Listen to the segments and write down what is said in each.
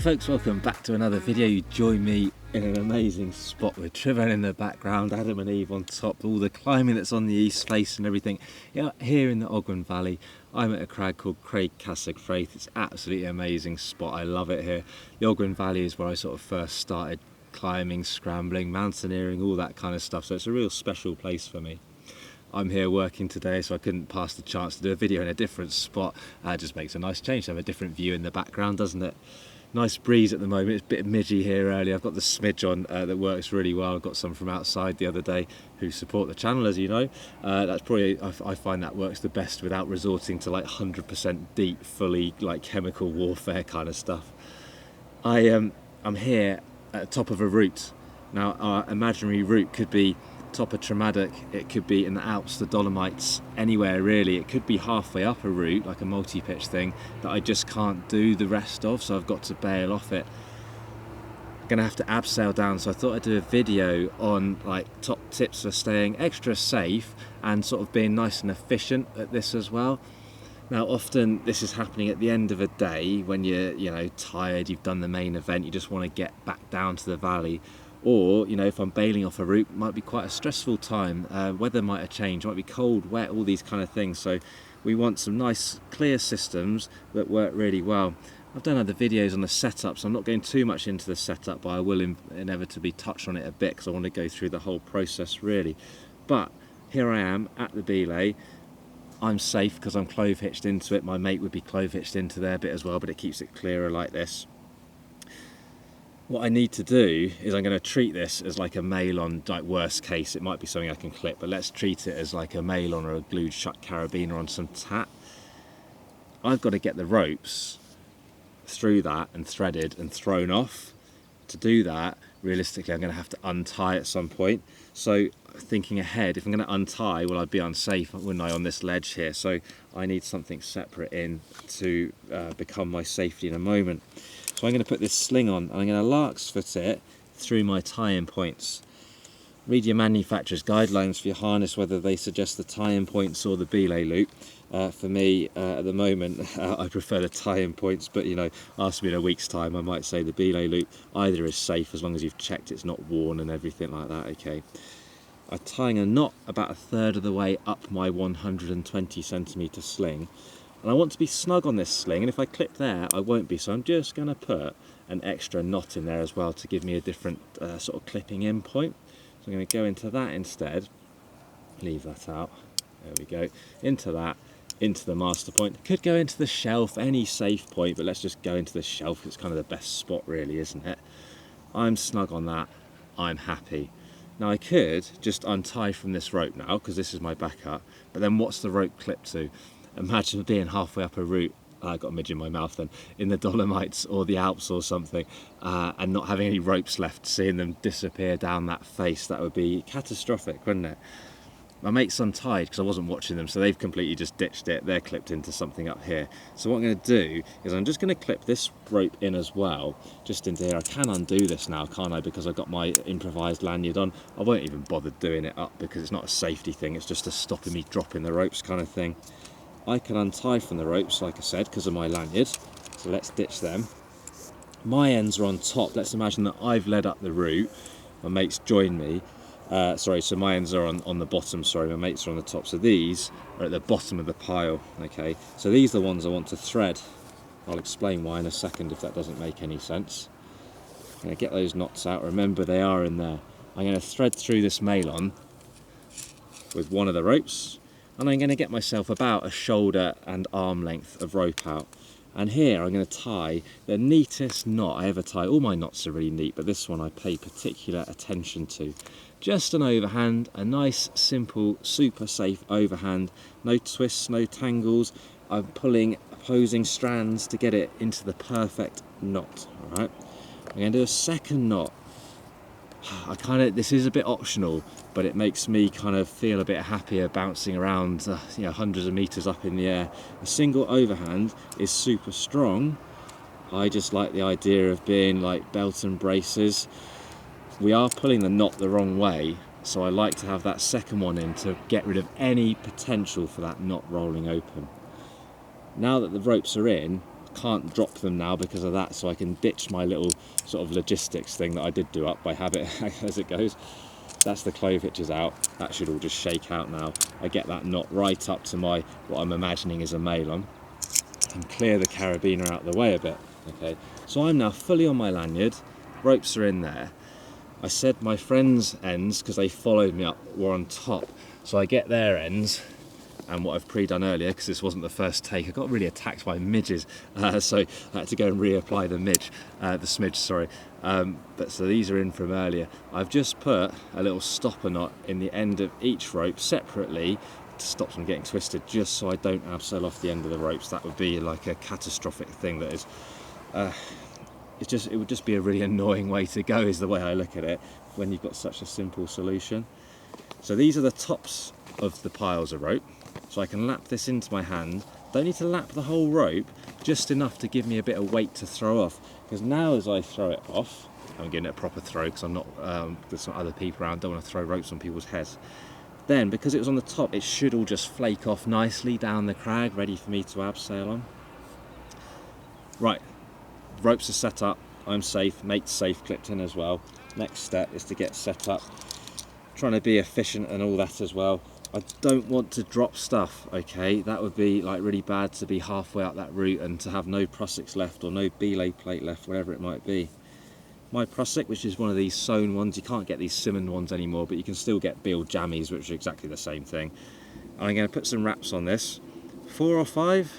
Hey folks, welcome back to another video. You join me in an amazing spot with Trevor in the background, Adam and Eve on top, all the climbing that's on the east face and everything. Here in the Ogwen Valley, I'm at a crag called Craig Casig Fraith. It's absolutely amazing spot. I love it here. The Ogwen Valley is where I sort of first started climbing, scrambling, mountaineering, all that kind of stuff. So it's a real special place for me. I'm here working today, so I couldn't pass the chance to do a video in a different spot. It just makes a nice change to have a different view in the background, doesn't it? Nice breeze at the moment. It's a bit of midgy here early. I've got the smidge on that works really well. I got some from outside the other day who support the channel, as you know. That's probably, I find that works the best without resorting to like 100% deep, fully like chemical warfare kind of stuff. I'm here at the top of a route. Now, our imaginary route could be top of Traumatic, it could be in the Alps, the Dolomites, anywhere really. It could be halfway up a route, like a multi-pitch thing, that I just can't do the rest of, so I've got to bail off it. I'm gonna have to abseil down, so I thought I'd do a video on like top tips for staying extra safe and sort of being nice and efficient at this as well. Now, often this is happening at the end of a day when you're tired, you've done the main event, you just want to get back down to the valley. Or, if I'm bailing off a route, it might be quite a stressful time. Weather might have changed, it might be cold, wet, all these kind of things. So we want some nice, clear systems that work really well. I've done other videos on the setup, so I'm not going too much into the setup, but I will inevitably touch on it a bit because I want to go through the whole process really. But here I am at the belay. I'm safe because I'm clove hitched into it. My mate would be clove hitched into there a bit as well, but it keeps it clearer like this. What I need to do is I'm going to treat this as like a mail-on, like worst case, it might be something I can clip, but let's treat it as like a mail-on or a glued shut carabiner on some tat. I've got to get the ropes through that and threaded and thrown off. To do that, realistically, I'm going to have to untie at some point. So thinking ahead, if I'm going to untie, will I be unsafe, wouldn't I, on this ledge here? So I need something separate in to become my safety in a moment. So I'm going to put this sling on, and I'm going to lark's foot it through my tie-in points. Read your manufacturer's guidelines for your harness, whether they suggest the tie-in points or the belay loop. For me, at the moment, I prefer the tie-in points, but ask me in a week's time, I might say the belay loop. Either is safe as long as you've checked it's not worn and everything like that, okay. I'm tying a knot about a third of the way up my 120 centimetre sling. And I want to be snug on this sling, and if I clip there, I won't be. So I'm just going to put an extra knot in there as well to give me a different sort of clipping in point. So I'm going to go into that instead. Leave that out. There we go. Into that, into the master point. Could go into the shelf, any safe point, but let's just go into the shelf. It's kind of the best spot really, isn't it? I'm snug on that. I'm happy. Now I could just untie from this rope now, because this is my backup, but then what's the rope clipped to? Imagine being halfway up a route, I got a midge in my mouth then, in the Dolomites or the Alps or something, and not having any ropes left, seeing them disappear down that face. That would be catastrophic, wouldn't it? My mate's untied because I wasn't watching them, so they've completely just ditched it. They're clipped into something up here. So what I'm going to do is I'm just going to clip this rope in as well, just into here. I can undo this now, can't I, because I've got my improvised lanyard on. I won't even bother doing it up because it's not a safety thing, it's just a stopping me dropping the ropes kind of thing. I can untie from the ropes, like I said, because of my lanyard, so let's ditch them. My ends are on top. Let's imagine that I've led up the route, my mates joined me. So my ends are on the bottom, my mates are on the top. So these are at the bottom of the pile, okay? So these are the ones I want to thread. I'll explain why in a second if that doesn't make any sense. I'm going to get those knots out. Remember, they are in there. I'm going to thread through this mail-on with one of the ropes, and I'm going to get myself about a shoulder and arm length of rope out. And here I'm going to tie the neatest knot I ever tie. All my knots are really neat, but this one I pay particular attention to. Just an overhand, a nice, simple, super safe overhand. No twists, no tangles. I'm pulling opposing strands to get it into the perfect knot, all right? I'm going to do a second knot. This is a bit optional, but it makes me kind of feel a bit happier bouncing around, hundreds of meters up in the air. A single overhand is super strong. I just like the idea of being like belt and braces. We are pulling the knot the wrong way, so I like to have that second one in to get rid of any potential for that knot rolling open. Now that the ropes are in, can't drop them now because of that, so I can ditch my little sort of logistics thing that I did do up by habit as it goes. That's the clove hitches out. That should all just shake out now. I get that knot right up to my, what I'm imagining is a mailon, and clear the carabiner out of the way a bit. Okay, so I'm now fully on my lanyard, ropes are in there. I said my friends' ends, because they followed me up, were on top, so I get their ends, and what I've pre-done earlier, because this wasn't the first take, I got really attacked by midges, so I had to go and reapply the smidge, sorry. But so these are in from earlier. I've just put a little stopper knot in the end of each rope separately to stop them getting twisted, just so I don't abseil off the end of the ropes. That would be like a catastrophic thing. That is, it would just be a really annoying way to go, is the way I look at it, when you've got such a simple solution. So these are the tops of the piles of rope, so I can lap this into my hand. Don't need to lap the whole rope, just enough to give me a bit of weight to throw off, because now as I throw it off, I'm giving it a proper throw because I'm not, there's some other people around, don't want to throw ropes on people's heads. Then, because it was on the top, it should all just flake off nicely down the crag, ready for me to abseil on. Right, ropes are set up, I'm safe, mate's safe, clipped in as well. Next step is to get set up, trying to be efficient and all that as well. I don't want to drop stuff, okay? That would be like really bad, to be halfway up that route and to have no Prusiks left or no belay plate left, whatever it might be. My Prusik, which is one of these sewn ones, you can't get these Simmon ones anymore, but you can still get Beal jammies, which are exactly the same thing. And I'm going to put some wraps on this. 4 or 5?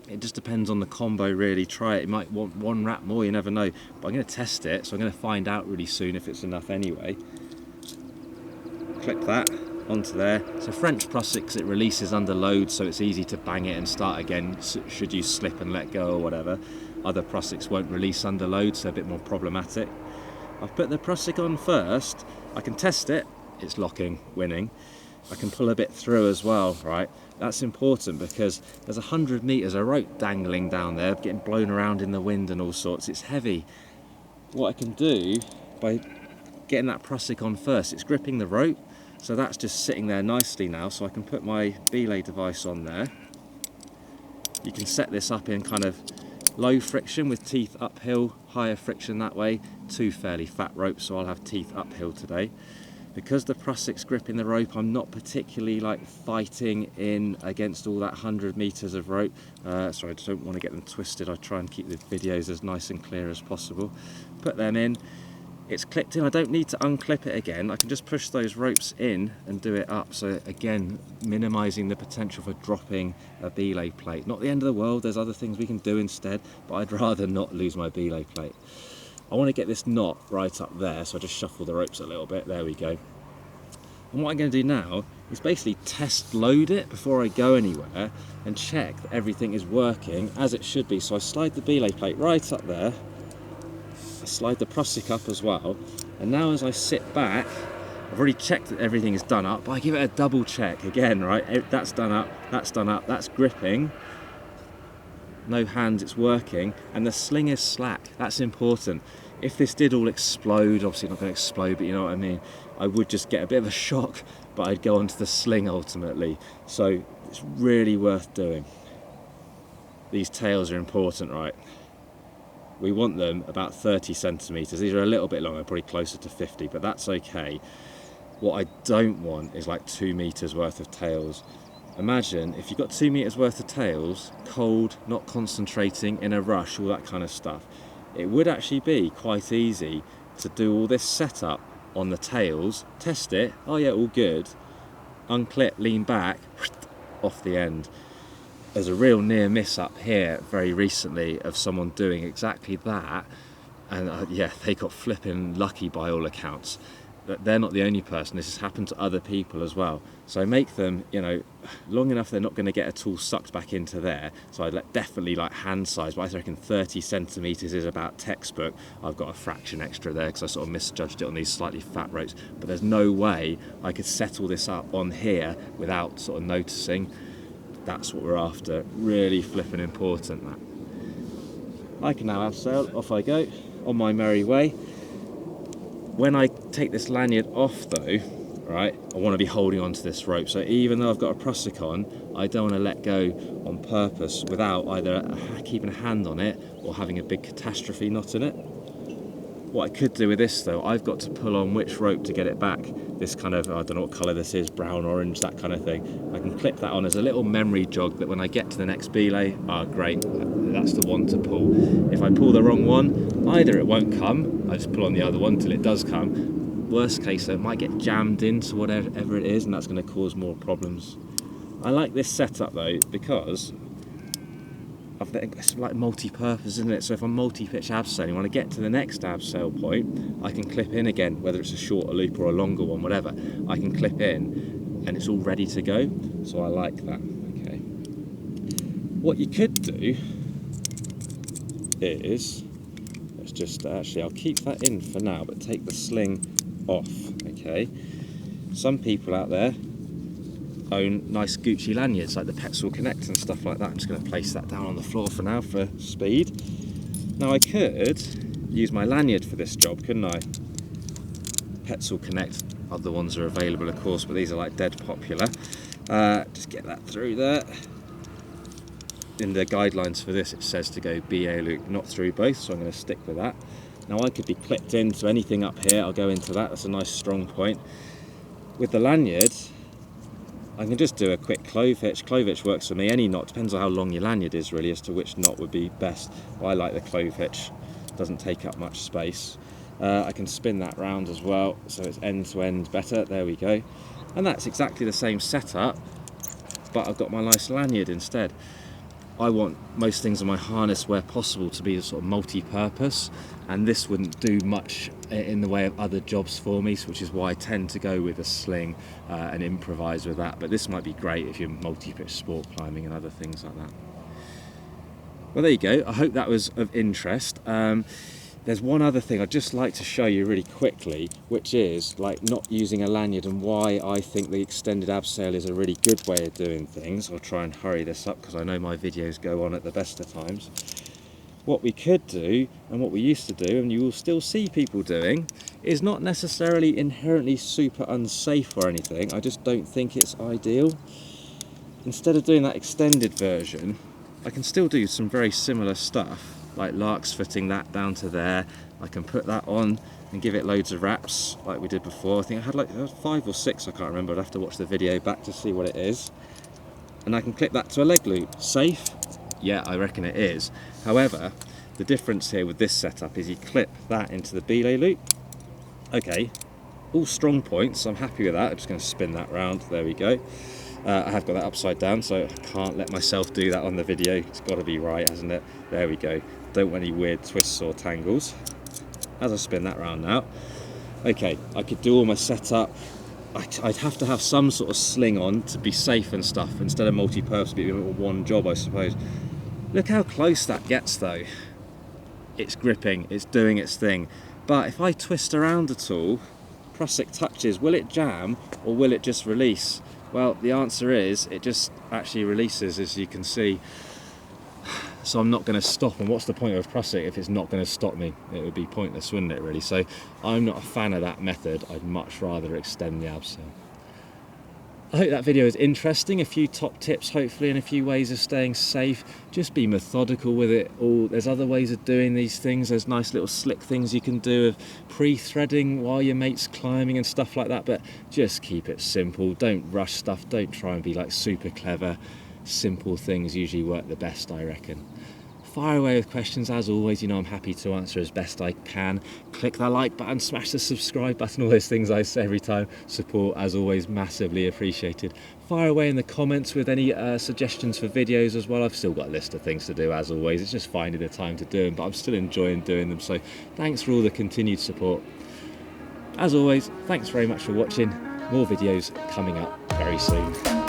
It just depends on the combo, really. Try it. You might want one wrap more, you never know. But I'm going to test it, so I'm going to find out really soon if it's enough anyway. Clip that onto there. So French Prusiks, it releases under load, so it's easy to bang it and start again should you slip and let go or whatever. Other Prusiks won't release under load, so a bit more problematic. I've put the Prusik on first. I can test it. It's locking, winning. I can pull a bit through as well, right? That's important because there's 100 metres of rope dangling down there, getting blown around in the wind and all sorts. It's heavy. What I can do by getting that Prusik on first, it's gripping the rope, so that's just sitting there nicely now, so I can put my belay device on there. You can set this up in kind of low friction with teeth uphill, higher friction that way. 2 fairly fat ropes, so I'll have teeth uphill today. Because the Prusik's gripping the rope, I'm not particularly like fighting in against all that 100 metres of rope. Sorry, I don't want to get them twisted. I try and keep the videos as nice and clear as possible. Put them in. It's clipped in. I don't need to unclip it again. I can just push those ropes in and do it up. So again, minimising the potential for dropping a belay plate. Not the end of the world. There's other things we can do instead, but I'd rather not lose my belay plate. I want to get this knot right up there, so I just shuffle the ropes a little bit. There we go. And what I'm going to do now is basically test load it before I go anywhere and check that everything is working as it should be. So I slide the belay plate right up there. I slide the Prusik up as well. And now as I sit back, I've already checked that everything is done up, but I give it a double check again, right? That's done up, that's gripping. No hands, it's working, and the sling is slack. That's important. If this did all explode, obviously not going to explode, but you know what I mean, I would just get a bit of a shock, but I'd go onto the sling ultimately. So it's really worth doing. These tails are important, right? We want them about 30 centimetres. These are a little bit longer, probably closer to 50, but that's okay. What I don't want is like 2 metres worth of tails. Imagine if you've got 2 metres worth of tails, cold, not concentrating, in a rush, all that kind of stuff. It would actually be quite easy to do all this setup on the tails, test it, oh yeah, all good, unclip, lean back, off the end. There's a real near miss up here very recently of someone doing exactly that, and yeah, they got flipping lucky by all accounts. They're not the only person, this has happened to other people as well. So make them, you know, long enough they're not going to get a tool sucked back into there. So I'd definitely like hand size, but I reckon 30 centimetres is about textbook. I've got a fraction extra there because I sort of misjudged it on these slightly fat ropes. But there's no way I could settle this up on here without sort of noticing. That's what we're after. Really flipping important, that. I can now abseil, off I go, on my merry way. When I take this lanyard off though, right, I want to be holding on to this rope. So even though I've got a Prusik on, I don't want to let go on purpose without either keeping a hand on it or having a big catastrophe knot in it. What I could do with this though, I've got to pull on which rope to get it back. This kind of, I don't know what colour this is, brown, orange, that kind of thing. I can clip that on as a little memory jog that when I get to the next belay, great, that's the one to pull. If I pull the wrong one, either it won't come, I just pull on the other one till it does come. Worst case though, it might get jammed into whatever it is, and that's going to cause more problems. I like this setup though because it's like multi-purpose, isn't it? So if I'm multi-pitch abseiling, when I get to the next abseil point, I can clip in again, whether it's a shorter loop or a longer one, whatever. I can clip in and it's all ready to go. So I like that. Okay. What you could do is, let's just actually, I'll keep that in for now, but take the sling off. Okay. Some people out there own nice Gucci lanyards like the Petzl Connect and stuff like that. I'm just going to place that down on the floor for now for speed. Now I could use my lanyard for this job, couldn't I? Petzl Connect, other ones are available of course, but these are like dead popular. Just get that through there. In the guidelines for this it says to go BA loop, not through both, so I'm going to stick with that. Now I could be clipped into anything up here, I'll go into that, that's a nice strong point. With the lanyard, I can just do a quick clove hitch. Clove hitch works for me. Any knot, depends on how long your lanyard is really as to which knot would be best. But I like the clove hitch, doesn't take up much space. I can spin that round as well, so it's end to end better. There we go. And that's exactly the same setup, but I've got my nice lanyard instead. I want most things in my harness where possible to be sort of multi-purpose, and this wouldn't do much in the way of other jobs for me, which is why I tend to go with a sling and improvise with that. But this might be great if you're multi-pitch sport climbing and other things like that. Well, there you go. I hope that was of interest. There's one other thing I'd just like to show you really quickly, which is like not using a lanyard and why I think the extended abseil is a really good way of doing things. I'll try and hurry this up because I know my videos go on at the best of times. What we could do, and what we used to do, and you will still see people doing, is not necessarily inherently super unsafe or anything. I just don't think it's ideal. Instead of doing that extended version, I can still do some very similar stuff, like larks footing that down to there. I can put that on and give it loads of wraps like we did before. I think I had like 5 or 6, I can't remember. I'd have to watch the video back to see what it is. And I can clip that to a leg loop. Safe? Yeah, I reckon it is. However, the difference here with this setup is you clip that into the belay loop. Okay, all strong points, so I'm happy with that. I'm just going to spin that round. There we go. I have got that upside down, so I can't let myself do that on the video. It's got to be right, hasn't it? There we go. Don't want any weird twists or tangles. As I spin that round now. Okay, I could do all my setup. I'd have to have some sort of sling on to be safe and stuff, instead of multi-purpose, be one job, I suppose. Look how close that gets though. It's gripping, it's doing its thing. But if I twist around at all, Prusik touches, will it jam or will it just release? Well, the answer is it just actually releases, as you can see. So I'm not going to stop, and what's the point of Prusik if it's not going to stop me? It would be pointless, wouldn't it, really? So I'm not a fan of that method. I'd much rather extend the abseil. I hope that video is interesting. A few top tips, hopefully, and a few ways of staying safe. Just be methodical with it all. There's other ways of doing these things. There's nice little slick things you can do of pre-threading while your mate's climbing and stuff like that, but just keep it simple. Don't rush stuff. Don't try and be like super clever. Simple things usually work the best, I reckon. Fire away with questions as always. You know I'm happy to answer as best I can. Click that like button, smash the subscribe button, all those things I say every time. Support as always massively appreciated. Fire away in the comments with any suggestions for videos as well. I've still got a list of things to do as always. It's just finding the time to do them, but I'm still enjoying doing them, so thanks for all the continued support. As always, thanks very much for watching. More videos coming up very soon.